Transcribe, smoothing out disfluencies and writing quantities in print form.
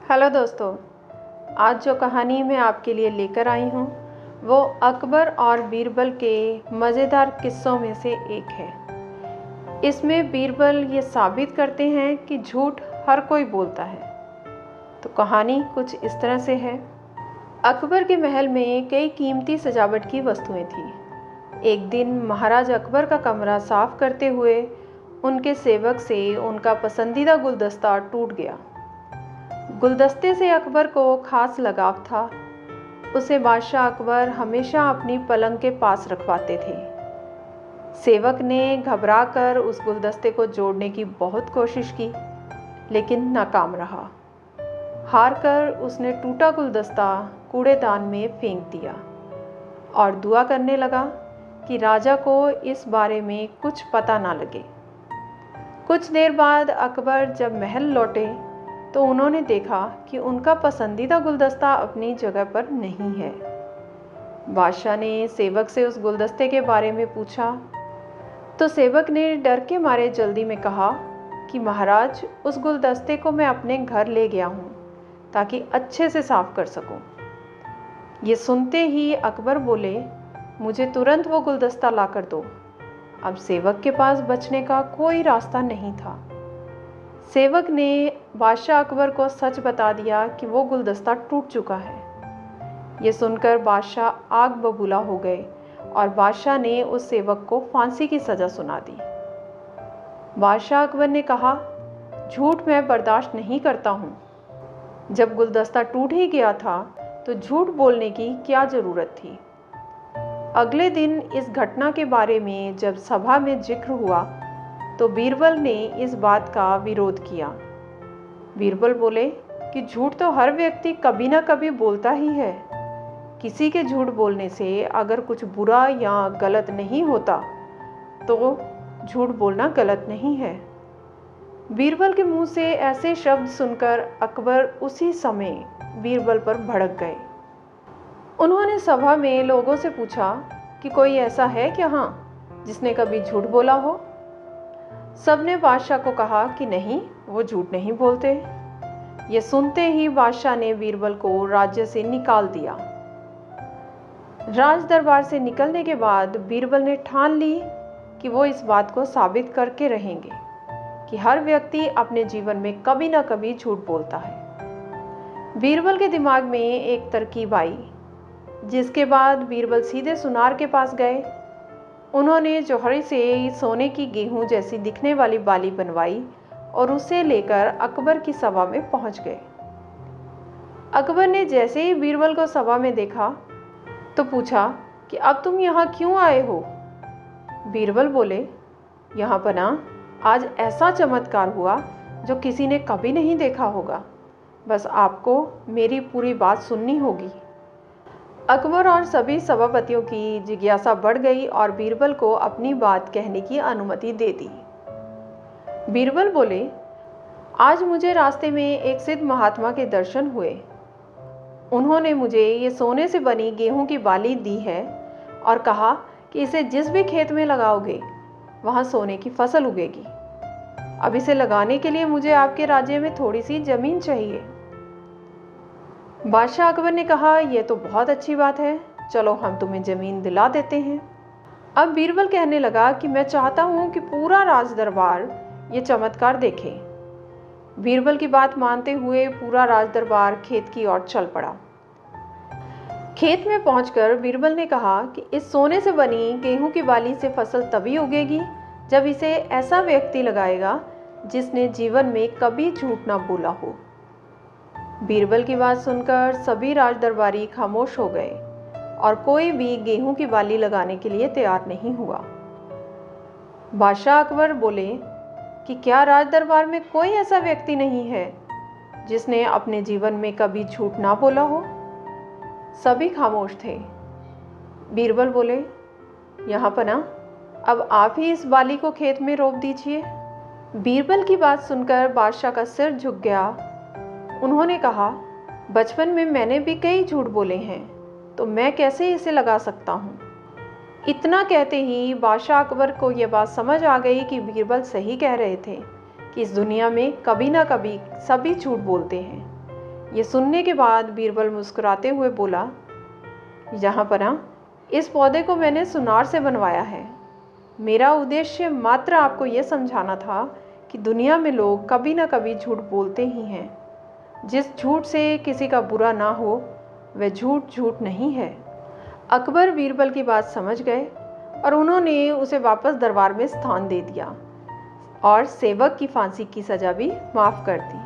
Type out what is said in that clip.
Hello दोस्तों, आज जो कहानी मैं आपके लिए लेकर आई हूँ वो अकबर और बीरबल के मज़ेदार किस्सों में से एक है। इसमें बीरबल ये साबित करते हैं कि झूठ हर कोई बोलता है। तो कहानी कुछ इस तरह से है। अकबर के महल में कई कीमती सजावट की वस्तुएं थीं। एक दिन महाराज अकबर का कमरा साफ करते हुए उनके सेवक से उनका पसंदीदा गुलदस्ता टूट गया। गुलदस्ते से अकबर को खास लगाव था। उसे बादशाह अकबर हमेशा अपनी पलंग के पास रखवाते थे। सेवक ने घबराकर उस गुलदस्ते को जोड़ने की बहुत कोशिश की, लेकिन नाकाम रहा। हार कर उसने टूटा गुलदस्ता कूड़ेदान में फेंक दिया और दुआ करने लगा कि राजा को इस बारे में कुछ पता ना लगे। कुछ देर बाद अकबर जब महल लौटे तो उन्होंने देखा कि उनका पसंदीदा गुलदस्ता अपनी जगह पर नहीं है। बादशाह ने सेवक से उस गुलदस्ते के बारे में पूछा तो सेवक ने डर के मारे जल्दी में कहा कि महाराज, उस गुलदस्ते को मैं अपने घर ले गया हूँ ताकि अच्छे से साफ कर सकूँ। ये सुनते ही अकबर बोले, मुझे तुरंत वो गुलदस्ता ला कर दो। अब सेवक के पास बचने का कोई रास्ता नहीं था। सेवक ने बादशाह अकबर को सच बता दिया कि वो गुलदस्ता टूट चुका है। ये सुनकर बादशाह आग बबूला हो गए और बादशाह ने उस सेवक को फांसी की सज़ा सुना दी। बादशाह अकबर ने कहा, झूठ मैं बर्दाश्त नहीं करता हूँ। जब गुलदस्ता टूट ही गया था तो झूठ बोलने की क्या ज़रूरत थी। अगले दिन इस घटना के बारे में जब सभा में जिक्र हुआ तो बीरबल ने इस बात का विरोध किया। बीरबल बोले कि झूठ तो हर व्यक्ति कभी ना कभी बोलता ही है। किसी के झूठ बोलने से अगर कुछ बुरा या गलत नहीं होता तो झूठ बोलना गलत नहीं है। बीरबल के मुंह से ऐसे शब्द सुनकर अकबर उसी समय बीरबल पर भड़क गए। उन्होंने सभा में लोगों से पूछा कि कोई ऐसा है क्या यहाँ जिसने कभी झूठ बोला हो। सबने बादशाह को कहा कि नहीं, वो झूठ नहीं बोलते। ये सुनते ही बादशाह ने बीरबल को राज्य से निकाल दिया। राज दरबार से निकलने के बाद बीरबल ने ठान ली कि वो इस बात को साबित करके रहेंगे कि हर व्यक्ति अपने जीवन में कभी ना कभी झूठ बोलता है। बीरबल के दिमाग में एक तरकीब आई, जिसके बाद बीरबल सीधे सुनार के पास गए। उन्होंने जौहरी से सोने की गेहूं जैसी दिखने वाली बाली बनवाई और उसे लेकर अकबर की सभा में पहुंच गए। अकबर ने जैसे ही बीरबल को सभा में देखा तो पूछा कि अब तुम यहाँ क्यों आए हो। बीरबल बोले, यहाँ पना आज ऐसा चमत्कार हुआ जो किसी ने कभी नहीं देखा होगा। बस आपको मेरी पूरी बात सुननी होगी। अकबर और सभी सभापतियों की जिज्ञासा बढ़ गई और बीरबल को अपनी बात कहने की अनुमति दे दी। बीरबल बोले, आज मुझे रास्ते में एक सिद्ध महात्मा के दर्शन हुए। उन्होंने मुझे ये सोने से बनी गेहूं की बाली दी है और कहा कि इसे जिस भी खेत में लगाओगे वहाँ सोने की फसल उगेगी। अब इसे लगाने के लिए मुझे आपके राज्य में थोड़ी सी जमीन चाहिए। बादशाह अकबर ने कहा, यह तो बहुत अच्छी बात है, चलो हम तुम्हें ज़मीन दिला देते हैं। अब बीरबल कहने लगा कि मैं चाहता हूँ कि पूरा राज दरबार ये चमत्कार देखे। बीरबल की बात मानते हुए पूरा राज दरबार खेत की ओर चल पड़ा। खेत में पहुंचकर बीरबल ने कहा कि इस सोने से बनी गेहूं की बाली से फसल तभी उगेगी जब इसे ऐसा व्यक्ति लगाएगा जिसने जीवन में कभी झूठ ना बोला हो। बीरबल की बात सुनकर सभी राज दरबारी खामोश हो गए और कोई भी गेहूं की बाली लगाने के लिए तैयार नहीं हुआ। बादशाह अकबर बोले कि क्या राज दरबार में कोई ऐसा व्यक्ति नहीं है जिसने अपने जीवन में कभी झूठ ना बोला हो। सभी खामोश थे। बीरबल बोले, यहाँ पना, अब आप ही इस बाली को खेत में रोप दीजिए। बीरबल की बात सुनकर बादशाह का सिर झुक गया। उन्होंने कहा, बचपन में मैंने भी कई झूठ बोले हैं, तो मैं कैसे इसे लगा सकता हूँ। इतना कहते ही बादशाह अकबर को यह बात समझ आ गई कि बीरबल सही कह रहे थे कि इस दुनिया में कभी ना कभी सभी झूठ बोलते हैं। ये सुनने के बाद बीरबल मुस्कुराते हुए बोला, जहाँपनाह, इस पौधे को मैंने सुनार से बनवाया है। मेरा उद्देश्य मात्र आपको ये समझाना था कि दुनिया में लोग कभी ना कभी झूठ बोलते ही हैं। जिस झूठ से किसी का बुरा ना हो वह झूठ नहीं है। अकबर बीरबल की बात समझ गए और उन्होंने उसे वापस दरबार में स्थान दे दिया और सेवक की फांसी की सज़ा भी माफ़ कर दी।